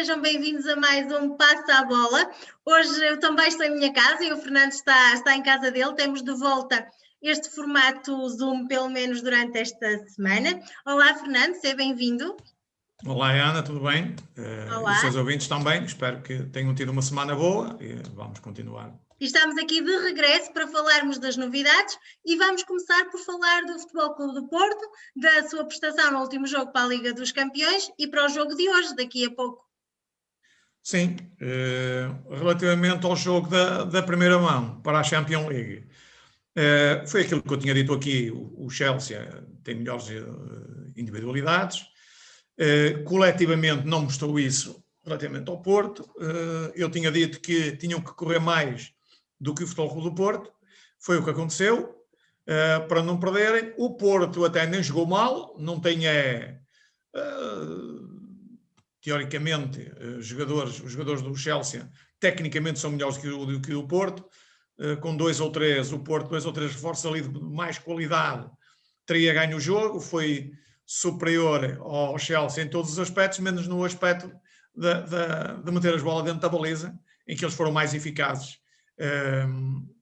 sejam bem-vindos a mais um Passo à Bola. Hoje eu também estou em minha casa e o Fernando está em casa dele. Temos de volta este formato Zoom, pelo menos durante esta semana. Olá, Fernando, seja bem-vindo. Olá, Ana, tudo bem? Olá. E os seus ouvintes também, espero que tenham tido uma semana boa e vamos continuar. E estamos aqui de regresso para falarmos das novidades e vamos começar por falar do Futebol Clube do Porto, da sua prestação no último jogo para a Liga dos Campeões e para o jogo de hoje, daqui a pouco. Sim, relativamente ao jogo da primeira mão para a Champions League, foi aquilo que eu tinha dito aqui, o Chelsea tem melhores individualidades, coletivamente não mostrou isso relativamente ao Porto, eu tinha dito que tinham que correr mais do que o Futebol Clube do Porto, foi o que aconteceu, para não perderem. O Porto até nem jogou mal, não tem, teoricamente, os jogadores do Chelsea, tecnicamente são melhores do que o Porto, com o Porto, 2 ou 3 reforços ali de mais qualidade, teria ganho o jogo, foi superior ao Chelsea em todos os aspectos, menos no aspecto de meter as bolas dentro da baliza, em que eles foram mais eficazes.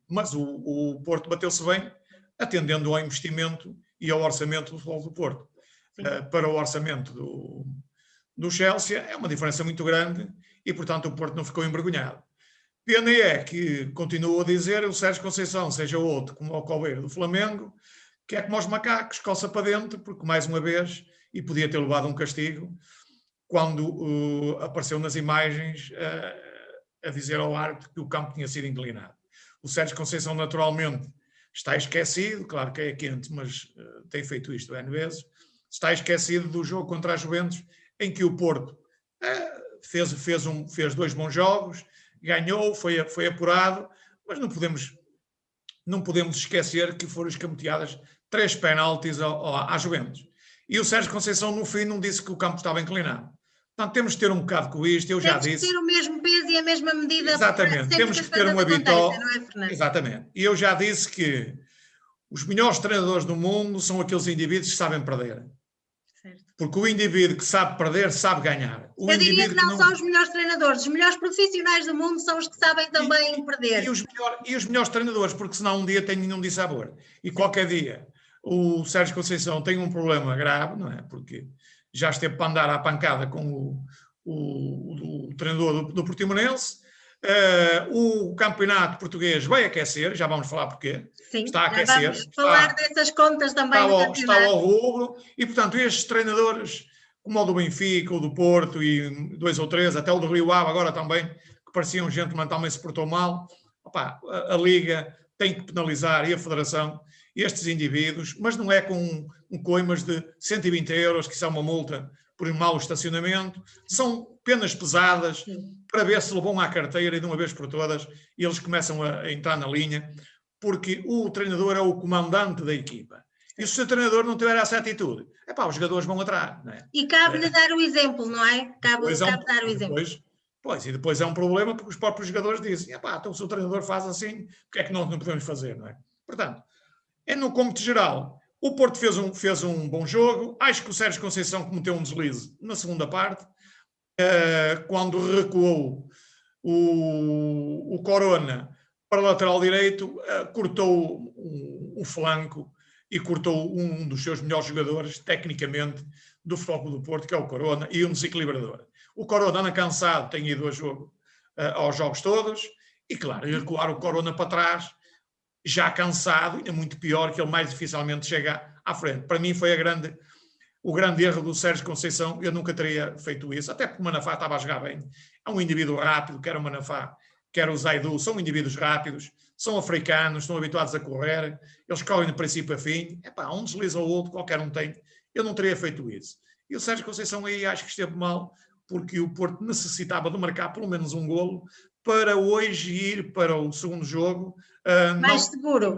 Mas o Porto bateu-se bem, atendendo ao investimento e ao orçamento do Futebol do Porto. Para o orçamento do Chelsea é uma diferença muito grande e, portanto, o Porto não ficou envergonhado. Pena é que, continuo a dizer, o Sérgio Conceição, seja outro, como o Coveiro do Flamengo, que é como os macacos, coça para dentro, porque mais uma vez, e podia ter levado um castigo, quando apareceu nas imagens a dizer ao árbitro que o campo tinha sido inclinado. O Sérgio Conceição, naturalmente, está esquecido, claro que é quente, mas tem feito isto N vezes, está esquecido do jogo contra a Juventus, em que o Porto fez 2 bons jogos, ganhou, foi apurado, mas não podemos esquecer que foram escamoteadas 3 penaltis à Juventus. E o Sérgio Conceição, no fim, não disse que o campo estava inclinado. Portanto, temos que ter um bocado com isto, eu já disse. Temos que ter o mesmo peso e a mesma medida. Exatamente, temos que ter uma vitória. Não é, Fernando? Exatamente. E eu já disse que os melhores treinadores do mundo são aqueles indivíduos que sabem perder. Certo. Porque o indivíduo que sabe perder, sabe ganhar. Eu diria que não são os melhores treinadores, os melhores profissionais do mundo são os que sabem também perder. E os melhores treinadores, porque senão um dia tem nenhum de sabor. E qualquer dia o Sérgio Conceição tem um problema grave, não é? Porque já esteve para andar à pancada com o treinador do Portimonense. O campeonato português vai aquecer, já vamos falar porquê. Sim, está a aquecer. Vamos falar dessas contas também. Está ao rubro. E, portanto, estes treinadores, como o do Benfica, o do Porto e 2 ou 3, até o do Rio Ave agora também, que pareciam gente, mas também se portou mal. Opa, a Liga tem que penalizar, e a Federação, estes indivíduos, mas não é com coimas de 120 euros, que isso é uma multa por um mau estacionamento. São penas pesadas para ver se levam à carteira e de uma vez por todas e eles começam a entrar na linha, porque o treinador é o comandante da equipa. E se o treinador não tiver essa atitude, os jogadores vão atrás. Não é? E cabe-lhe dar o exemplo, não é? Cabe dar o exemplo. E depois é um problema porque os próprios jogadores dizem, então se o treinador faz assim, porque é que nós não podemos fazer, não é? Portanto, no cômputo geral, o Porto fez um bom jogo. Acho que o Sérgio Conceição cometeu um deslize na segunda parte, quando recuou o Corona para o lateral direito, cortou o flanco e cortou um dos seus melhores jogadores, tecnicamente, do Futebol Clube do Porto, que é o Corona, e um desequilibrador. O Corona anda cansado, tem ido aos jogos todos, e claro, recuar o Corona para trás, já cansado, ainda muito pior, que ele mais dificilmente chega à frente. Para mim foi o grande erro do Sérgio Conceição. Eu nunca teria feito isso, até porque o Manafá estava a jogar bem. É um indivíduo rápido, quer o Manafá, quer o Zaidu, são indivíduos rápidos, são africanos, estão habituados a correr, eles correm de princípio a fim. Um desliza ou outro, qualquer um tem. Eu não teria feito isso. E o Sérgio Conceição aí acho que esteve mal, porque o Porto necessitava de marcar pelo menos um golo para hoje ir para o segundo jogo mais seguro.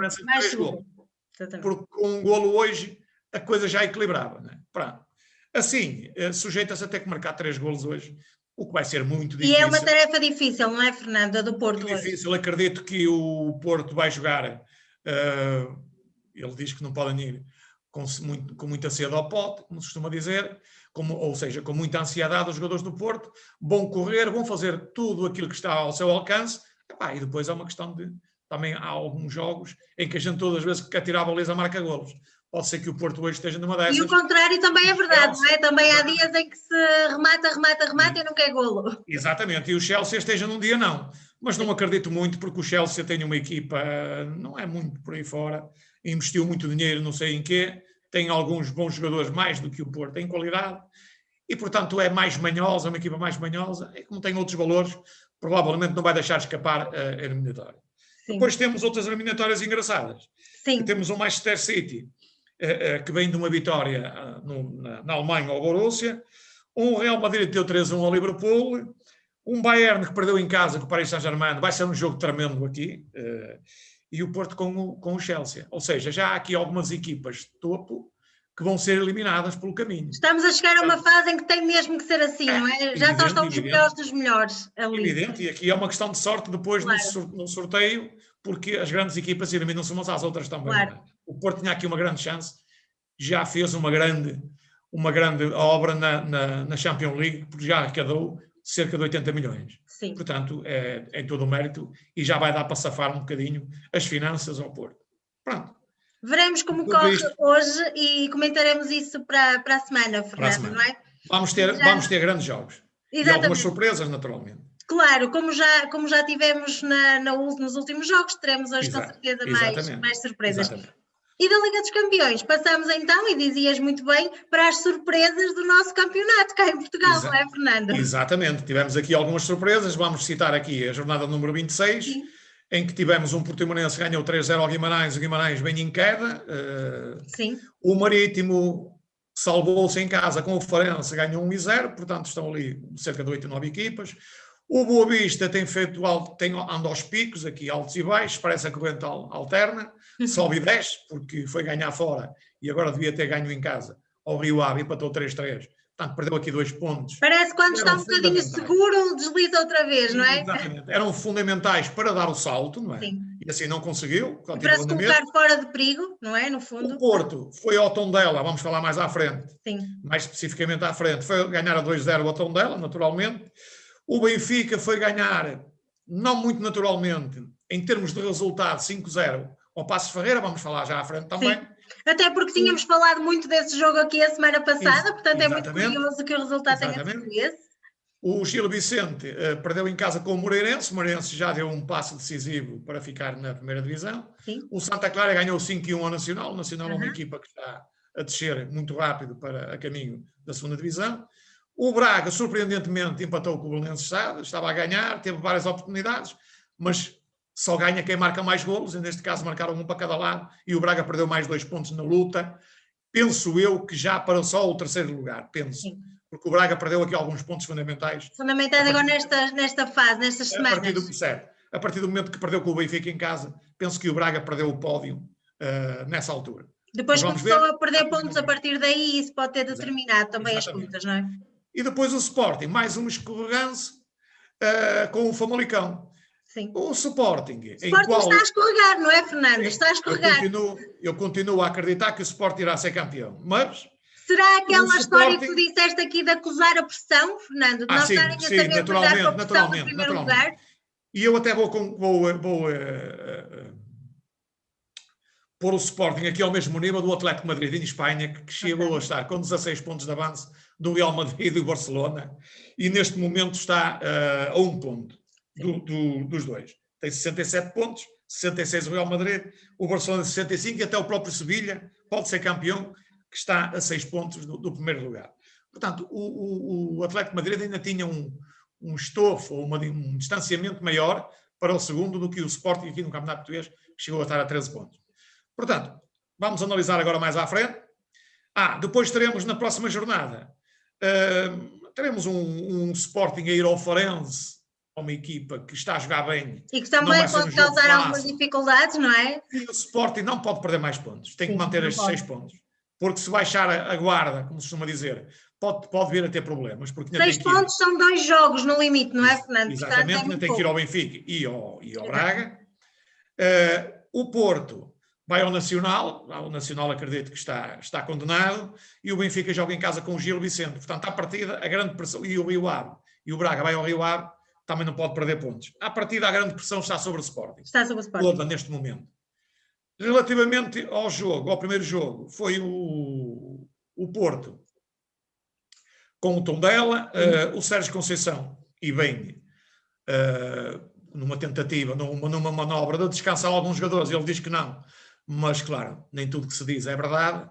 Porque com um golo hoje a coisa já equilibrava. Não é? Pronto. Assim, sujeita-se a ter que marcar 3 golos hoje, o que vai ser muito difícil. E é uma tarefa difícil, não é, Fernanda, do Porto hoje? Difícil. Acredito que o Porto vai jogar, ele diz que não podem ir com muita sede ao pote, como se costuma dizer, ou seja, com muita ansiedade os jogadores do Porto, vão correr, vão fazer tudo aquilo que está ao seu alcance, e depois é uma questão de, também há alguns jogos em que a gente todas as vezes que quer tirar a baliza marca golos. Pode ser que o Porto hoje esteja numa dessas. E o contrário também é verdade, não é? Também há dias em que se remata e nunca é golo. Exatamente, e o Chelsea esteja num dia não. Mas não acredito muito, porque o Chelsea tem uma equipa, não é muito por aí fora, investiu muito dinheiro, não sei em quê, tem alguns bons jogadores mais do que o Porto em qualidade, e portanto é mais manhosa, uma equipa mais manhosa, e como tem outros valores, provavelmente não vai deixar escapar a eliminatória. Sim. Depois temos outras eliminatórias engraçadas. Sim. Temos o Manchester City, que vem de uma vitória na Alemanha ao Borussia, um Real Madrid deu 3-1 ao Liverpool, um Bayern que perdeu em casa com o Paris Saint-Germain, vai ser um jogo tremendo aqui, e o Porto com o Chelsea. Ou seja, já há aqui algumas equipas de topo que vão ser eliminadas pelo caminho. Estamos a chegar a uma fase em que tem mesmo que ser assim, não é? Já só estão os melhores dos melhores ali. Evidente, e aqui é uma questão de sorte depois no sorteio, porque as grandes equipas eliminam-se umas às outras também. Claro. O Porto tinha aqui uma grande chance, já fez uma grande obra na Champions League, porque já arrecadou cerca de 80 milhões. Sim. Portanto, é todo o mérito e já vai dar para safar um bocadinho as finanças ao Porto. Pronto. Veremos como corre hoje e comentaremos isso para a semana, Fernando, não é? Vamos ter grandes jogos. Exatamente. E algumas surpresas, naturalmente. Claro, como já tivemos nos últimos jogos, teremos hoje com certeza mais surpresas. Exatamente. E da Liga dos Campeões, passamos então, e dizias muito bem, para as surpresas do nosso campeonato cá em Portugal, não é, Fernando? Exatamente, tivemos aqui algumas surpresas, vamos citar aqui a jornada número 26, Sim. em que tivemos um Portimonense que ganhou 3-0 ao Guimarães, o Guimarães bem em queda. Sim. O Marítimo salvou-se em casa com o Farense, ganhou 1-0, portanto estão ali cerca de 8 ou 9 equipas. O Boa Vista anda aos picos, aqui altos e baixos, parece a corrente alterna, sobe e desce, porque foi ganhar fora e agora devia ter ganho em casa. Ao Rio Ave empatou 3-3, portanto perdeu aqui 2 pontos. Parece que quando está um bocadinho seguro, desliza outra vez, não é? Exatamente, eram fundamentais para dar o salto, não é? Sim. E assim não conseguiu. E para se colocar fora de perigo, não é? No fundo. O Porto foi ao Tondela, vamos falar mais à frente, Sim. mais especificamente à frente, foi ganhar a 2-0 ao Tondela, naturalmente. O Benfica foi ganhar, não muito naturalmente, em termos de resultado, 5-0 ao Passos Ferreira, vamos falar já à frente também. Sim. Até porque tínhamos falado muito desse jogo aqui a semana passada, portanto é muito curioso que o resultado tenha sido esse. O Gil Vicente perdeu em casa com o Moreirense já deu um passo decisivo para ficar na primeira divisão. Sim. O Santa Clara ganhou 5-1 ao Nacional, o Nacional é uma equipa que está a descer muito rápido para a caminho da segunda divisão. O Braga, surpreendentemente, empatou com o Belenenses, estava a ganhar, teve várias oportunidades, mas só ganha quem marca mais golos, e neste caso marcaram um para cada lado, e o Braga perdeu mais 2 pontos na luta. Penso eu que já para só o terceiro lugar, Sim. Porque o Braga perdeu aqui alguns pontos fundamentais. Fundamentais agora nesta fase, nestas semanas. A partir do momento que perdeu com o Benfica em casa, penso que o Braga perdeu o pódio nessa altura. Depois começou a perder pontos a partir daí, e isso pode ter determinado também as contas, não é? E depois o Sporting, mais um escorreganço com o Famalicão. Sim. O Sporting está a escorregar, não é, Fernando? Está a escorregar. Eu continuo a acreditar que o Sporting irá ser campeão, mas... Será aquela história que tu disseste aqui de acusar a pressão, Fernando? De não estarem a saber lidar com a pressão no primeiro lugar? E eu até vou pôr o Sporting aqui ao mesmo nível do Atlético de Madrid em Espanha, que chegou a estar com 16 pontos de avanço do Real Madrid e do Barcelona, e neste momento está a 1 ponto dos dois. Tem 67 pontos, 66 o Real Madrid, o Barcelona 65, e até o próprio Sevilha pode ser campeão, que está a 6 pontos do primeiro lugar. Portanto, o Atlético de Madrid ainda tinha um estofo, ou um distanciamento maior para o segundo do que o Sporting aqui no Campeonato Português, que chegou a estar a 13 pontos. Portanto, vamos analisar agora mais à frente. Depois teremos na próxima jornada, teremos um Sporting a ir ao Farense, uma equipa que está a jogar bem. E que também pode causar algumas dificuldades, não é? E o Sporting não pode perder mais pontos, tem que manter estes 6 pontos. Porque se baixar a guarda, como se costuma dizer, pode vir a ter problemas. 6 pontos são 2 jogos no limite, não é, Fernando? Exatamente, ainda tem que ir ao Benfica e ao Braga. O Porto vai ao Nacional, o Nacional acredito que está condenado, e o Benfica joga em casa com o Gil Vicente. Portanto, à partida, a grande pressão, e o Rio Ave, e o Braga vai ao Rio Ave, também não pode perder pontos. À partida, a grande pressão está sobre o Sporting. Está sobre o Sporting. Toda, neste momento. Relativamente ao jogo, ao primeiro jogo, foi o Porto com o Tondela, o Sérgio Conceição, e bem, numa tentativa, numa manobra de descansar alguns jogadores, ele diz que não, mas claro, nem tudo que se diz é verdade,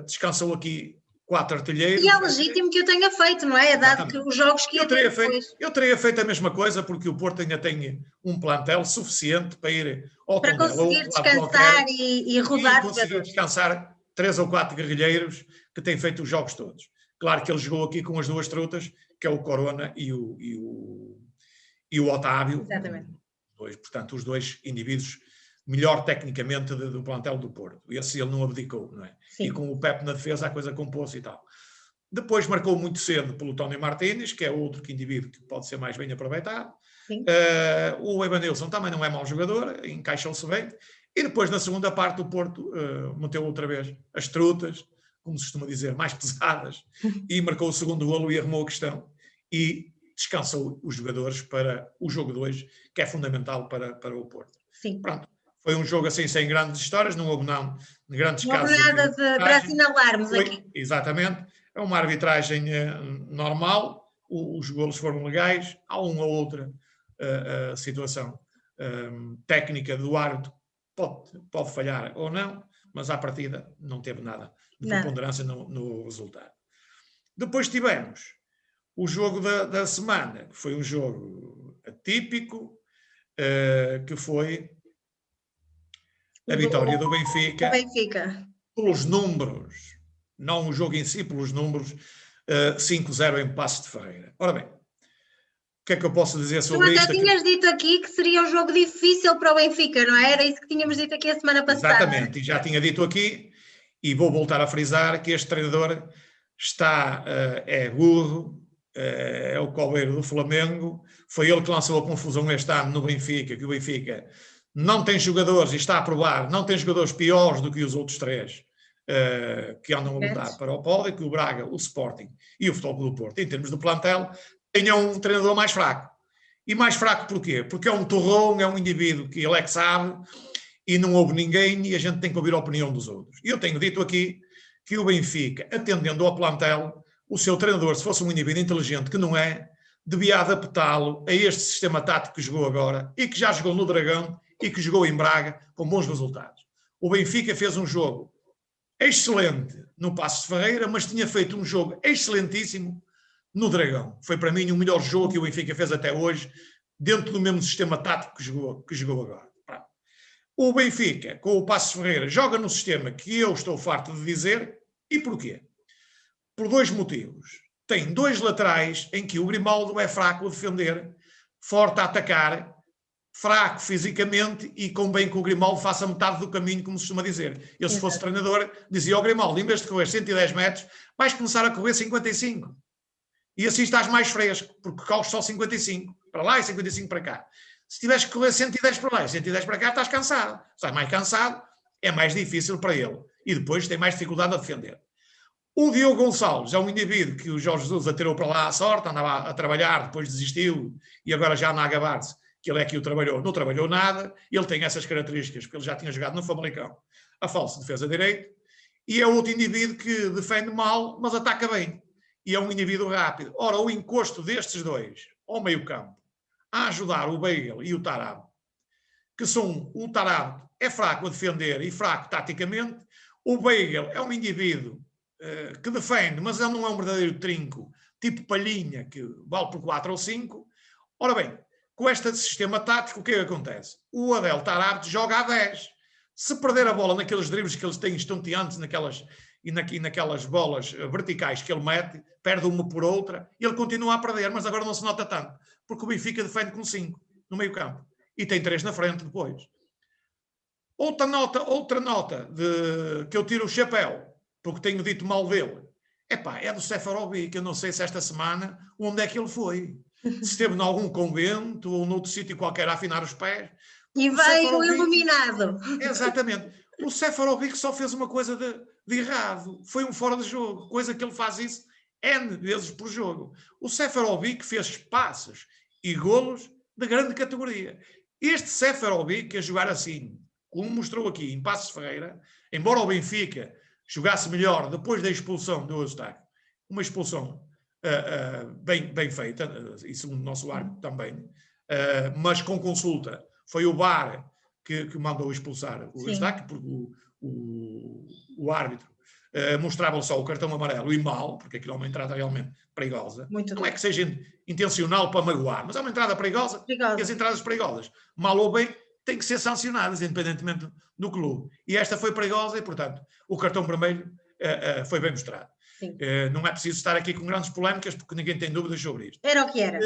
descansou aqui 4 artilheiros. E é legítimo que o tenha feito, não é? Dado que os jogos que eu teria feito a mesma coisa, porque o Porto ainda tem um plantel suficiente para ir ao para Tondela, conseguir descansar e rodar. E conseguir descansar 3 ou 4 guerrilheiros que têm feito os jogos todos. Claro que ele jogou aqui com as 2 trutas, que é o Corona e o Otávio. Exatamente. Portanto, os 2 indivíduos melhor tecnicamente do plantel do Porto. Esse ele não abdicou, não é? Sim. E com o Pepe na defesa a coisa compôs e tal. Depois marcou muito cedo pelo Tony Martínez, que é outro indivíduo que pode ser mais bem aproveitado. O Evanilson também não é mau jogador, encaixou-se bem. E depois, na segunda parte, o Porto meteu outra vez as trutas, como se costuma dizer, mais pesadas, e marcou o segundo golo e arrumou a questão. E descansou os jogadores para o jogo 2, que é fundamental para o Porto. Sim. Pronto. Foi um jogo assim sem grandes histórias, não houve grandes casos. Não houve nada para assinalarmos aqui. Exatamente. É uma arbitragem normal, os golos foram legais, há uma ou outra situação técnica do árbitro, pode falhar ou não, mas à partida não teve nada de preponderância no resultado. Depois tivemos o jogo da semana, que foi um jogo atípico, que foi a vitória do Benfica. Pelos números, não o jogo em si, pelos números, 5-0 em Paços de Ferreira. Ora bem, o que é que eu posso dizer sobre isto? Tu até tinhas dito aqui que seria um jogo difícil para o Benfica, não é? Era isso que tínhamos dito aqui a semana passada. Exatamente, e já tinha dito aqui, e vou voltar a frisar, que este treinador é burro, é o coveiro do Flamengo, foi ele que lançou a confusão este ano no Benfica, que o Benfica não tem jogadores, e está a provar, não tem jogadores piores do que os outros 3 que andam a lutar para o pódio, que o Braga, o Sporting e o Futebol Clube do Porto, em termos de plantel, tenham um treinador mais fraco. E mais fraco porquê? Porque é um torrão, é um indivíduo que ele é que sabe e não ouve ninguém e a gente tem que ouvir a opinião dos outros. E eu tenho dito aqui que o Benfica, atendendo ao plantel, o seu treinador, se fosse um indivíduo inteligente, que não é, devia adaptá-lo a este sistema tático que jogou agora e que já jogou no Dragão e que jogou em Braga com bons resultados. O Benfica fez um jogo excelente no Paços de Ferreira, mas tinha feito um jogo excelentíssimo no Dragão. Foi para mim o melhor jogo que o Benfica fez até hoje, dentro do mesmo sistema tático que jogou agora. O Benfica, com o Paços de Ferreira, joga no sistema que eu estou farto de dizer. E porquê? Por 2 motivos. Tem 2 laterais em que o Grimaldo é fraco a defender, forte a atacar, fraco fisicamente e convém que o Grimaldo faça metade do caminho, como se costuma dizer. Eu, se fosse treinador, dizia ao Grimaldo, em vez de correr 110 metros, vais começar a correr 55. E assim estás mais fresco, porque corres só 55 para lá e 55 para cá. Se tiveres que correr 110 para lá e 110 para cá, estás cansado. Estás mais cansado, é mais difícil para ele. E depois tem mais dificuldade a defender. O Diogo Gonçalves é um indivíduo que o Jorge Jesus atirou para lá à sorte, andava a trabalhar, depois desistiu e agora já anda a gabar-se que ele é que o trabalhou. Não trabalhou nada, ele tem essas características, porque ele já tinha jogado no Famalicão a falsa defesa direito, e é outro indivíduo que defende mal, mas ataca bem. E é um indivíduo rápido. Ora, o encosto destes 2 ao meio campo, a ajudar o Beigel e o Tarab, que o Tarab é fraco a defender e fraco taticamente, o Beigel é um indivíduo que defende, mas ele não é um verdadeiro trinco, tipo Palhinha, que vale por 4 ou 5. Ora bem, com este sistema tático, o que é que acontece? O Adel Tarab joga a 10. Se perder a bola naqueles dribles que eles têm estonteantes, naquelas bolas verticais que ele mete, perde uma por outra, ele continua a perder, mas agora não se nota tanto, porque o Benfica defende com 5 no meio campo e tem 3 na frente depois. Outra nota que eu tiro o chapéu, porque tenho dito mal dele, é do Seferovic. Eu não sei se esta semana onde é que ele foi. Se esteve em algum convento ou noutro sítio qualquer a afinar os pés, E veio iluminado. Exatamente. O Seferovic só fez uma coisa de errado. Foi um fora de jogo. Coisa que ele faz isso N vezes por jogo. O Seferovic fez passes e golos de grande categoria. Este Seferovic a jogar assim, como mostrou aqui em Passos Ferreira, embora o Benfica jogasse melhor depois da expulsão do Eustáquio, uma expulsão bem feita, e segundo o nosso árbitro também, mas com consulta. Foi o VAR que mandou expulsar o Eustáquio, porque o árbitro mostrava só o cartão amarelo e mal, porque aquilo é uma entrada realmente perigosa. Muito não bem. É que seja intencional para magoar, mas é uma entrada perigosa. E as entradas perigosas, mal ou bem, têm que ser sancionadas, independentemente do clube. E esta foi perigosa e, portanto, o cartão vermelho foi bem mostrado. Não é preciso estar aqui com grandes polémicas, porque ninguém tem dúvidas sobre isto. Era o que era.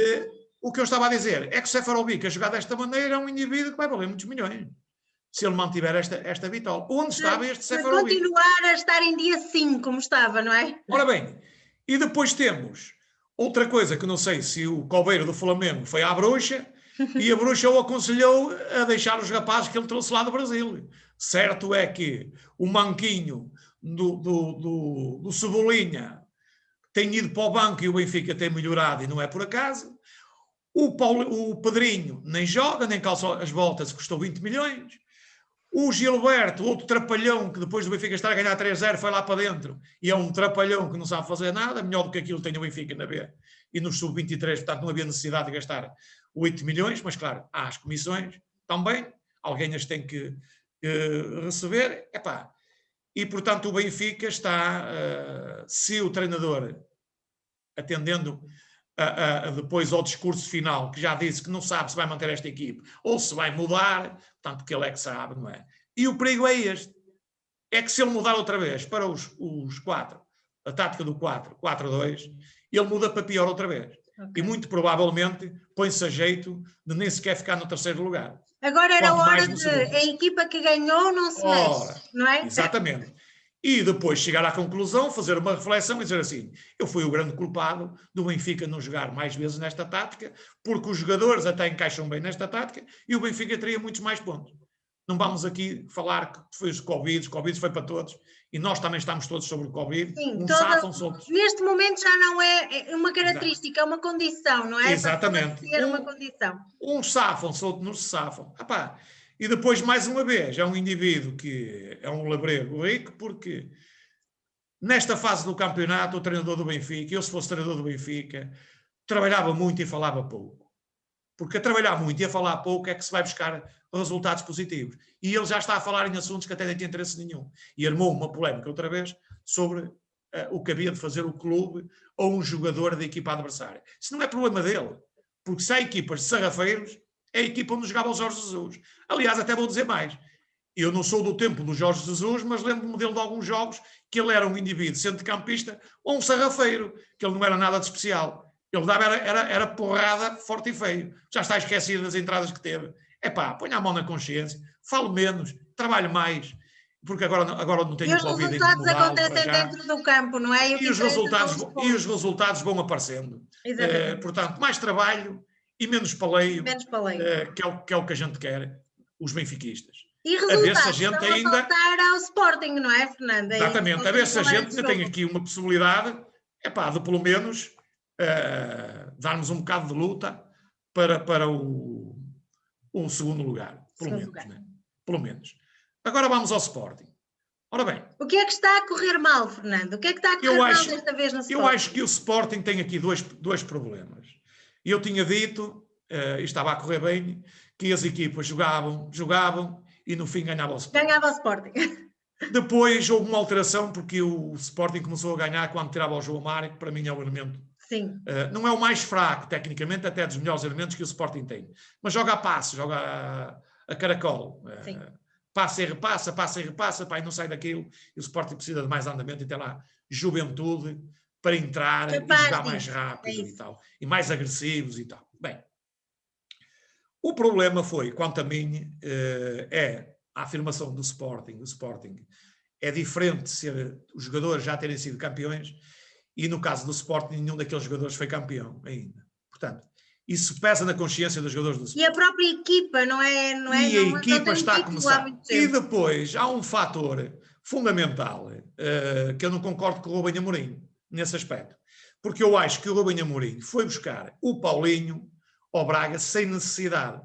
O que eu estava a dizer é que o Seferovic a jogar desta maneira é um indivíduo que vai valer muitos milhões. Se ele mantiver esta vitória. Onde estava este Seferovic? Continuar a estar em dia 5, como estava, não é? Ora bem, e depois temos outra coisa que não sei se o coveiro do Flamengo foi à bruxa e a bruxa o aconselhou a deixar os rapazes que ele trouxe lá do Brasil. Certo é que o manquinho do Cebolinha tem ido para o banco e o Benfica tem melhorado e não é por acaso. O Pedrinho nem joga, nem calça as botas, custou 20 milhões. O Gilberto, outro trapalhão, que depois do Benfica estar a ganhar 3-0, foi lá para dentro. E é um trapalhão que não sabe fazer nada. Melhor do que aquilo tem o Benfica na B. E no Sub-23, portanto, não havia necessidade de gastar 8 milhões. Mas, claro, há as comissões também. Alguém as tem que receber. Epá. E, portanto, o Benfica está, se o treinador, atendendo depois ao discurso final, que já disse que não sabe se vai manter esta equipe ou se vai mudar, portanto que ele é que sabe, não é? E o perigo é este, é que se ele mudar outra vez para os 4, a tática do 4-4-2, ele muda para pior outra vez. Okay. E muito provavelmente põe-se a jeito de nem sequer ficar no terceiro lugar. Agora era hora de a equipa que ganhou não se mexe, não é? Exatamente. E depois chegar à conclusão, fazer uma reflexão e dizer assim, eu fui o grande culpado do Benfica não jogar mais vezes nesta tática, porque os jogadores até encaixam bem nesta tática e o Benfica teria muitos mais pontos. Não vamos aqui falar que foi o Covid foi para todos e nós também estamos todos sobre o Covid. Sim, safam-se outros. Neste momento já não é uma característica, é uma condição, não é? Exatamente. É uma condição. Uns safam-se, outros não se safam. Epá, e depois, mais uma vez, é um indivíduo que é um labrego rico, porque nesta fase do campeonato, o treinador do Benfica, eu se fosse treinador do Benfica, trabalhava muito e falava pouco. Porque a trabalhar muito e a falar pouco é que se vai buscar resultados positivos. E ele já está a falar em assuntos que até nem tem interesse nenhum. E armou uma polémica outra vez sobre o que havia de fazer o clube ou um jogador da equipa adversária. Isso não é problema dele. Porque se há equipas de sarrafeiros, é a equipa onde jogava o Jorge Jesus. Aliás, até vou dizer mais. Eu não sou do tempo do Jorge Jesus, mas lembro-me dele de alguns jogos que ele era um indivíduo centrocampista ou um sarrafeiro, que ele não era nada de especial. Ele dava, era porrada forte e feio. Já está esquecido das entradas que teve. Epá, ponha a mão na consciência, fale menos, trabalhe mais, porque agora não tenho Covid. E os resultados acontecem dentro do campo, não é? E os resultados vão aparecendo. Portanto, mais trabalho e menos paleio, que é o que a gente quer, os benfiquistas. E resultados estão a faltar ao Sporting, não é, Fernando? Exatamente, a ver se a gente ainda tem aqui uma possibilidade, de pelo menos darmos um bocado de luta para o segundo lugar, pelo menos. Agora vamos ao Sporting. Ora bem. O que é que está a correr mal, Fernando? O que é que está a correr mal desta vez no Sporting? Eu acho que o Sporting tem aqui dois problemas. Eu tinha dito, e estava a correr bem, que as equipas jogavam e no fim ganhava o Sporting. Ganhava o Sporting. Depois houve uma alteração porque o Sporting começou a ganhar quando tirava o João Mário, que para mim é o elemento. Sim. Não é o mais fraco, tecnicamente, até dos melhores elementos que o Sporting tem. Mas joga a passe, joga a caracol. Passa e repassa, e não sai daquilo. E o Sporting precisa de mais andamento e tem lá juventude para entrar e jogar mais rápido e tal. E mais agressivos e tal. Bem, o problema foi, quanto a mim, a afirmação do Sporting. O Sporting é diferente de ser os jogadores já terem sido campeões e no caso do Sporting nenhum daqueles jogadores foi campeão ainda. Portanto, Isso pesa na consciência dos jogadores do Sporting. E a própria equipa, não é? E a equipa está a começar. E tempo. depois há um fator fundamental que eu não concordo com o Rubem Amorim nesse aspecto. Porque eu acho que o Rubem Amorim foi buscar o Paulinho ao Braga sem necessidade.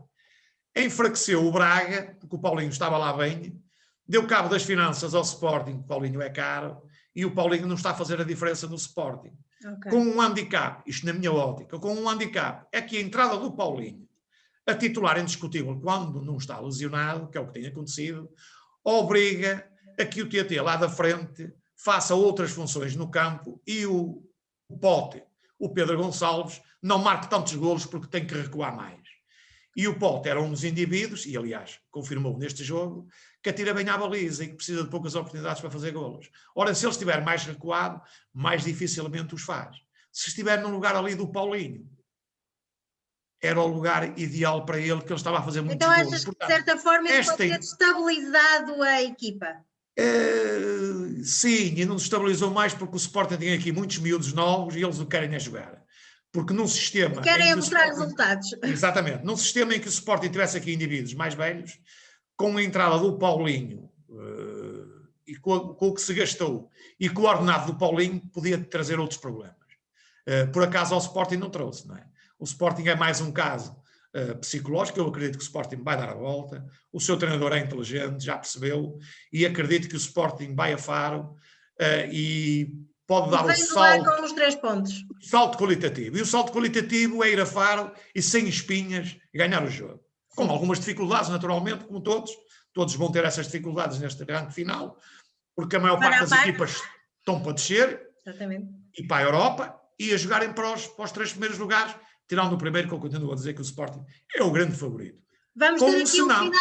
Enfraqueceu o Braga, porque o Paulinho estava lá bem, deu cabo das finanças ao Sporting, o Paulinho é caro, e o Paulinho não está a fazer a diferença no Sporting. Okay. Com um handicap, isto na minha ótica, com um handicap, é que a entrada do Paulinho, a titular indiscutível, quando não está lesionado, que é o que tem acontecido, obriga a que o TT lá da frente faça outras funções no campo e o Pote, o Pedro Gonçalves, não marque tantos golos porque tem que recuar mais. E o Pote era um dos indivíduos, e aliás, confirmou neste jogo, que atira bem à baliza e que precisa de poucas oportunidades para fazer golos. Ora, se ele estiver mais recuado, mais dificilmente os faz. Se estiver no lugar ali do Paulinho, era o lugar ideal para ele, que ele estava a fazer muitos golos. Então achas que, de certa forma, isso pode ter destabilizado a equipa? Sim, e não desestabilizou mais porque o Sporting tem aqui muitos miúdos novos e eles o querem é jogar. Porque num sistema... Querem mostrar resultados. Exatamente. Num sistema em que o Sporting tivesse aqui indivíduos mais velhos, com a entrada do Paulinho e com o que se gastou e com o ordenado do Paulinho, podia trazer outros problemas. Por acaso ao Sporting não trouxe, não é? O Sporting é mais um caso psicológico. Eu acredito que o Sporting vai dar a volta. O seu treinador é inteligente, já percebeu, e acredito que o Sporting vai a Faro e pode dar o salto, com os 3 pontos. Salto qualitativo. E o salto qualitativo é ir a Faro e sem espinhas ganhar o jogo. Com algumas dificuldades, naturalmente, como todos vão ter essas dificuldades neste ranking final, porque a maior parte das equipas estão para descer. Exatamente. E para a Europa, e a jogarem para os 3 primeiros lugares, tirando o primeiro, que eu continuo a dizer que o Sporting é o grande favorito. Vamos ter aqui um final de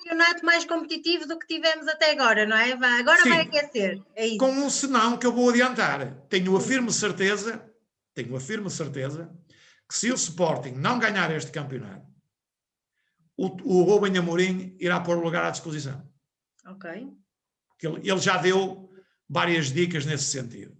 campeonato mais competitivo do que tivemos até agora, não é? Agora sim, vai aquecer, é isso. Com um senão que eu vou adiantar. Tenho a firme certeza que se o Sporting não ganhar este campeonato, o Rubem Amorim irá pôr o lugar à disposição. Ok. Ele já deu várias dicas nesse sentido.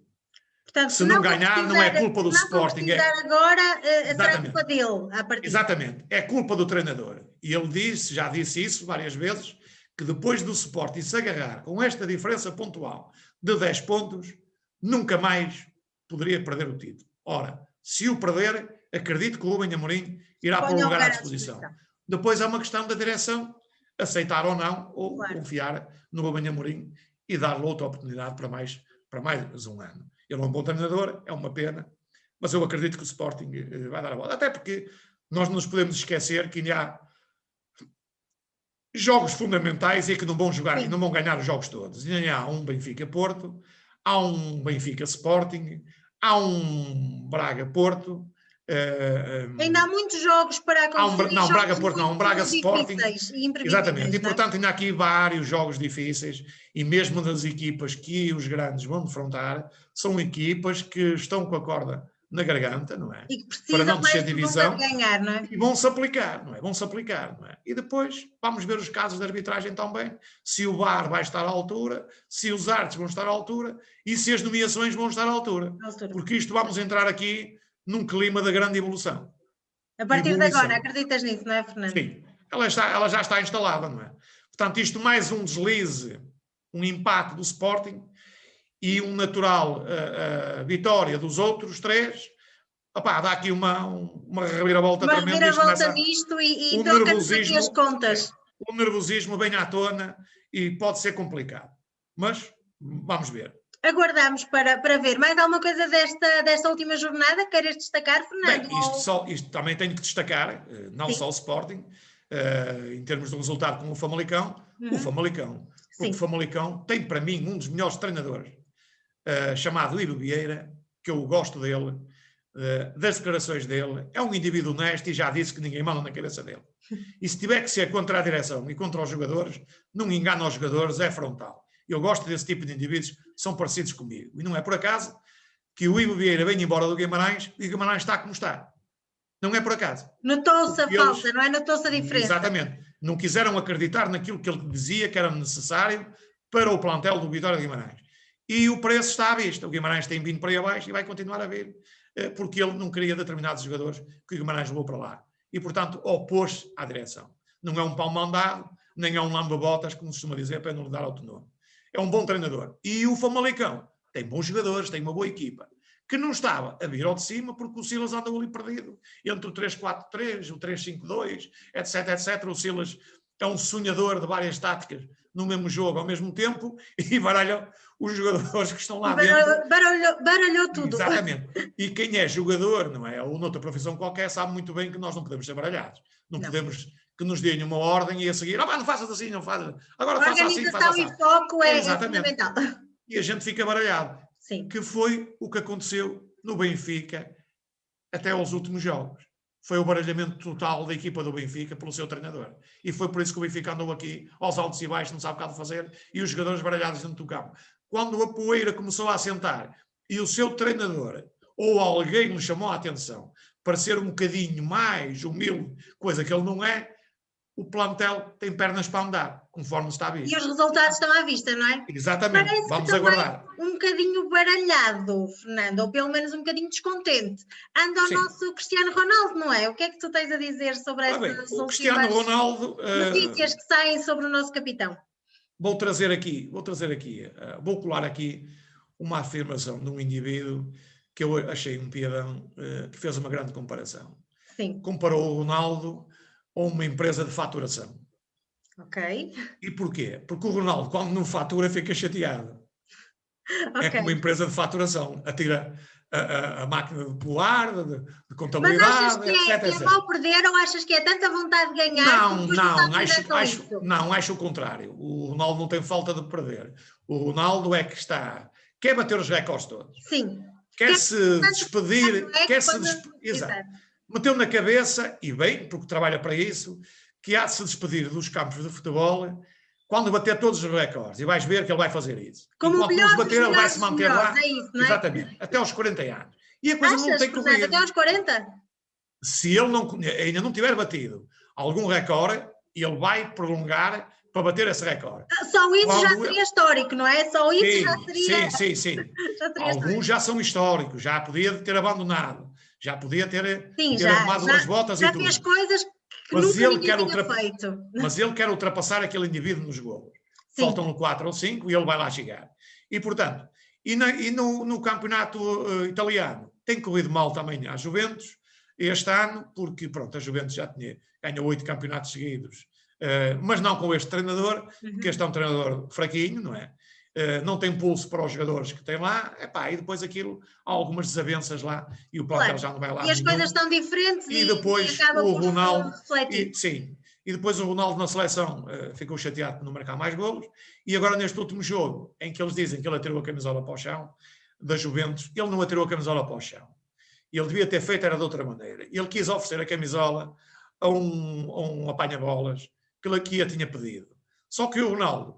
Portanto, se não ganhar, não é culpa do Sporting. Agora, será culpa dele, a partir. Exatamente. É culpa do treinador. E ele já disse isso várias vezes, que depois do Sporting se agarrar com esta diferença pontual de 10 pontos, nunca mais poderia perder o título. Ora, se o perder, acredito que o Rubem Amorim irá pôr o lugar à disposição. Depois é uma questão da direção aceitar ou não, ou confiar no Rubem Amorim e dar-lhe outra oportunidade para mais um ano. Ele é um bom treinador, é uma pena, mas eu acredito que o Sporting vai dar a volta. Até porque nós não nos podemos esquecer que ainda há jogos fundamentais e que não vão jogar e não vão ganhar os jogos todos. Ainda há um Benfica-Porto, há um Benfica-Sporting, há um Braga-Porto. Ainda há muitos jogos para acontecer. Não, Braga-Porto não, um Braga-Sporting. Exatamente, e não é? Portanto ainda há aqui vários jogos difíceis e mesmo das equipas que os grandes vão defrontar, são equipas que estão com a corda na garganta, não é? E que precisam para não descer divisão, ganhar, não é? E vão-se aplicar, não é? Não é? E depois vamos ver os casos de arbitragem também, se o VAR vai estar à altura, se os árbitros vão estar à altura e se as nomeações vão estar à altura. Porque isto vamos entrar aqui num clima de grande evolução. A partir de agora, acreditas nisso, não é, Fernando? Sim, ela já está instalada, não é? Portanto, isto mais um deslize, um empate do Sporting e um natural vitória dos outros 3, dá aqui uma reviravolta tremenda. Uma reviravolta nisto e troca-nos aqui as contas. O nervosismo vem à tona e pode ser complicado. Mas vamos ver. Aguardamos para ver. Mais alguma coisa desta última jornada que queres destacar, Fernando? Bem, isto também tenho que destacar, não só o Sporting, em termos de resultado com o Famalicão, o Famalicão. Porque o Famalicão tem para mim um dos melhores treinadores, chamado Ivo Vieira, que eu gosto dele, das declarações dele, é um indivíduo honesto e já disse que ninguém manda na cabeça dele. E se tiver que ser contra a direção e contra os jogadores, não engana os jogadores, é frontal. Eu gosto desse tipo de indivíduos, são parecidos comigo. E não é por acaso que o Ivo Vieira vem embora do Guimarães e o Guimarães está como está. Não é por acaso. Notou-se a falta, não é? Notou-se a diferença. Exatamente. Não quiseram acreditar naquilo que ele dizia que era necessário para o plantel do Vitória de Guimarães. E o preço está à vista. O Guimarães tem vindo para aí abaixo e vai continuar a vir porque ele não queria determinados jogadores que o Guimarães levou para lá. E, portanto, opôs-se à direção. Não é um pau mandado, nem é um lamba-botas, como se costuma dizer, para não lhe dar outro nome. É um bom treinador. E o Famalicão tem bons jogadores, tem uma boa equipa, que não estava a vir ao de cima porque o Silas andou ali perdido. Entre o 3-4-3, o 3-5-2, etc, etc. O Silas é um sonhador de várias táticas no mesmo jogo ao mesmo tempo e baralhou os jogadores que estão lá dentro. Baralhou tudo. Exatamente. E quem é jogador, não é? Ou noutra profissão qualquer, sabe muito bem que nós não podemos ser baralhados. Não podemos que nos deem uma ordem e a seguir, não faças assim, não faças. Agora faça assim, faça assim. Organização e foco é fundamental. E a gente fica baralhado. Sim. Que foi o que aconteceu no Benfica até aos últimos jogos. Foi o baralhamento total da equipa do Benfica pelo seu treinador. E foi por isso que o Benfica andou aqui aos altos e baixos, não sabe o que fazer, e os jogadores baralhados dentro do campo. Quando a poeira começou a assentar e o seu treinador ou alguém lhe chamou a atenção para ser um bocadinho mais humilde, coisa que ele não é, o plantel tem pernas para andar, conforme está visto. E os resultados estão à vista, não é? Exatamente, parece vamos aguardar. Um bocadinho baralhado, Fernando, ou pelo menos um bocadinho descontente. Anda o nosso Cristiano Ronaldo, não é? O que é que tu tens a dizer sobre estas Cristiano Ronaldo, notícias que saem sobre o nosso capitão? Vou colar aqui uma afirmação de um indivíduo que eu achei um piadão, que fez uma grande comparação. Sim. Comparou o Ronaldo a uma empresa de faturação. Ok. E porquê? Porque o Ronaldo, quando não fatura, fica chateado. Okay. É como uma empresa de faturação. Atira a máquina de polar, de contabilidade, mas achas que etc. É mal perder ou achas que é tanta vontade de ganhar? Não, acho o contrário. O Ronaldo não tem falta de perder. O Ronaldo é que quer bater os recordes todos. Sim. Quer se despedir, Exato. Meteu na cabeça, e bem, porque trabalha para isso, que há de se despedir dos campos de futebol quando bater todos os recordes. E vais ver que ele vai fazer isso. Como enquanto nos bater, ele vai se manter lá. É isso, não é? Exatamente. Até aos 40 anos. E a coisa não tem corrido. Até aos 40? Se ele ainda não tiver batido algum recorde, ele vai prolongar para bater esse recorde. Só isso já seria histórico, não é? Só isso já seria... Sim. Alguns já são históricos. Já podia ter abandonado. Já podia ter arrumado as botas e tudo. Já fez coisas que nunca ninguém tinha feito. Mas ele quer ultrapassar aquele indivíduo nos golos. Faltam 4 ou 5 e ele vai lá chegar. E, portanto, no campeonato italiano tem corrido mal também à Juventus este ano, porque, pronto, a Juventus já ganhou 8 campeonatos seguidos, mas não com este treinador, que este é um treinador fraquinho, não é? Não tem pulso para os jogadores que tem lá, e depois aquilo, há algumas desavenças lá e o plantel já não vai lá. E as coisas estão diferentes e depois o Ronaldo, e depois o Ronaldo na seleção ficou chateado por não marcar mais golos, e agora neste último jogo, em que eles dizem que ele atirou a camisola para o chão, da Juventus, ele não atirou a camisola para o chão. Ele devia ter feito, era de outra maneira. Ele quis oferecer a camisola a um apanha-bolas que a tinha pedido. Só que o Ronaldo,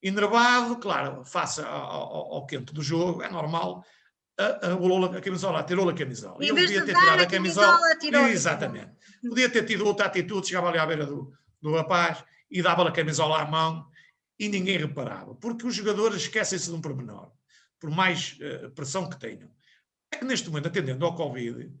enervado, claro, face ao quente do jogo, é normal, a camisola, atirou a camisola. Ele devia ter tirado a camisola, atirou. Exatamente. Podia ter tido outra atitude, chegava ali à beira do rapaz e dava-lhe a camisola à mão e ninguém reparava. Porque os jogadores esquecem-se de um pormenor, por mais pressão que tenham. É que neste momento, atendendo ao Covid,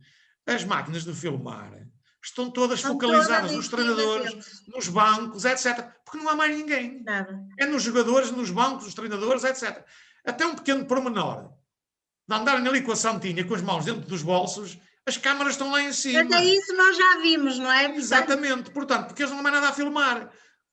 as máquinas de filmar estão todas focalizadas nos treinadores, nos bancos, etc. Porque não há mais ninguém. Nada. É nos jogadores, nos bancos, nos treinadores, etc. Até um pequeno pormenor de andarem ali com a santinha, com as mãos dentro dos bolsos, as câmaras estão lá em cima. Até isso nós já vimos, não é? Exatamente. Portanto, porque eles não há mais nada a filmar.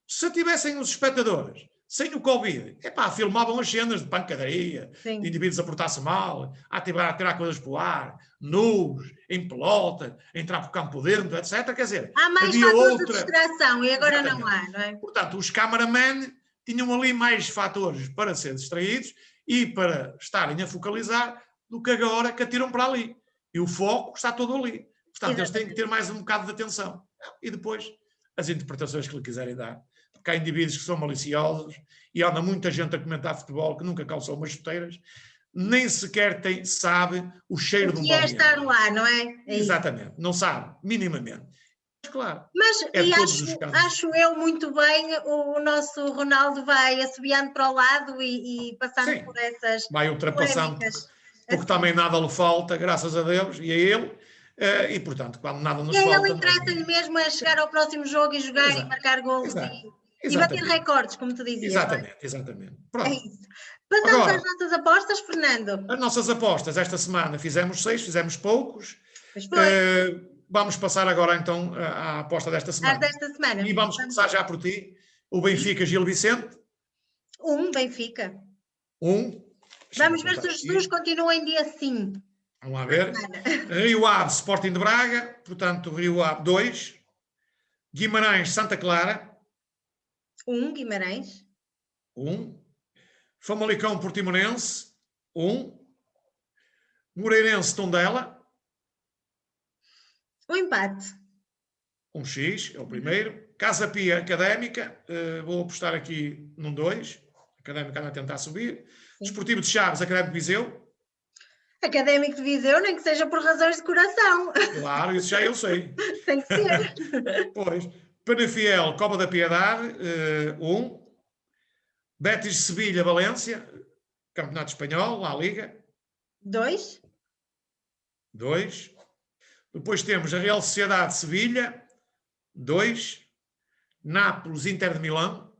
Se tivessem os espectadores sem o Covid, filmavam as cenas de pancadaria, de indivíduos a portar-se mal, a tirar coisas para o ar, nus, em pelota, a entrar para o campo dentro, etc. Quer dizer, há mais fatores de distração e agora não há, não é? Portanto, os cameramen tinham ali mais fatores para ser distraídos e para estarem a focalizar do que agora que atiram para ali. E o foco está todo ali. Portanto, eles têm que ter mais um bocado de atenção. E depois, as interpretações que lhe quiserem dar. Porque há indivíduos que são maliciosos e anda muita gente a comentar futebol que nunca calçou umas chuteiras, nem sequer sabe o cheiro de um balneário. Estar lá, não é? Exatamente, não sabe, minimamente. Mas claro. Mas acho eu muito bem, o nosso Ronaldo vai assobiando para o lado e passando por essas vai ultrapassando. porque também nada lhe falta, graças a Deus, e a ele, e portanto, quando nada nos e falta... ele interessa-lhe mesmo a chegar ao próximo jogo e jogar e marcar golos e bater recordes, como tu dizias. Exatamente, exatamente. Pronto. É isso. Passamos às nossas apostas, Fernando. As nossas apostas, esta semana fizemos 6, fizemos poucos. Vamos passar agora então à aposta desta semana. Desta semana. E vamos começar já por ti. O Benfica, Gil Vicente. Benfica. Vamos ver se o Jesus continua em dia 5. Vamos lá ver. Rio Ave, Sporting de Braga. Portanto, Rio Ave 2. Guimarães, Santa Clara. Guimarães. Famalicão, Portimonense. Moreirense, Tondela. Empate. 1x, é o primeiro. Casa Pia, Académica. Vou apostar aqui num 2. Académica anda a tentar subir. Desportivo de Chaves, Académico de Viseu. Académico de Viseu, nem que seja por razões de coração. Claro, isso já eu sei. Tem que ser. Pois. Penafiel, Cova da Piedade, 1. Betis de Sevilha, Valência. Campeonato Espanhol, La Liga. 2. Depois temos a Real Sociedade de Sevilha, 2. Nápoles, Inter de Milão.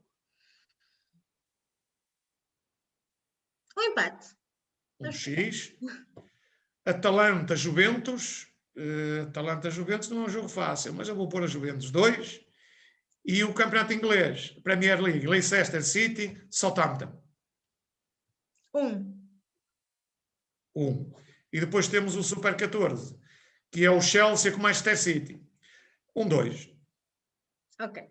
Empate. 1x. Atalanta, Juventus. Atalanta, Juventus não é um jogo fácil, mas eu vou pôr a Juventus 2. E o Campeonato Inglês, Premier League, Leicester City, Southampton. 1. E depois temos o Super 14, que é o Chelsea com o Manchester City. 2. Ok.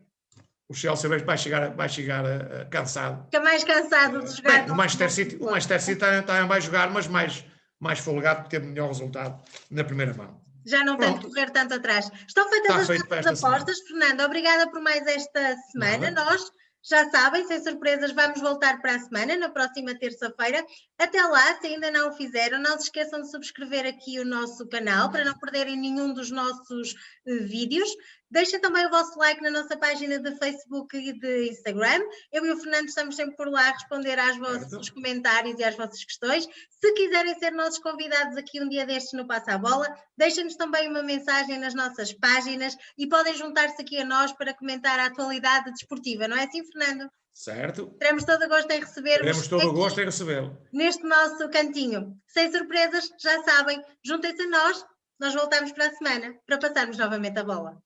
O Chelsea vai chegar cansado. Fica mais cansado de jogar. Bem, o Manchester City também vai jogar, mas mais folgado, porque teve melhor resultado na primeira mão. Já não tem de correr tanto atrás. Estão feitas as nossas apostas. Fernando, obrigada por mais esta semana. Nós, já sabem, sem surpresas, vamos voltar para a semana, na próxima terça-feira. Até lá, se ainda não o fizeram, não se esqueçam de subscrever aqui o nosso canal, para não perderem nenhum dos nossos vídeos. Deixem também o vosso like na nossa página de Facebook e de Instagram. Eu e o Fernando estamos sempre por lá a responder aos vossos comentários e às vossas questões. Se quiserem ser nossos convidados aqui um dia destes no Passa a Bola, deixem-nos também uma mensagem nas nossas páginas e podem juntar-se aqui a nós para comentar a atualidade desportiva. Não é assim, Fernando? Certo. Teremos todo o gosto em receber-vos. Teremos todo o gosto em recebê-lo. Neste nosso cantinho. Sem surpresas, já sabem, juntem-se a nós. Nós voltamos para a semana para passarmos novamente a bola.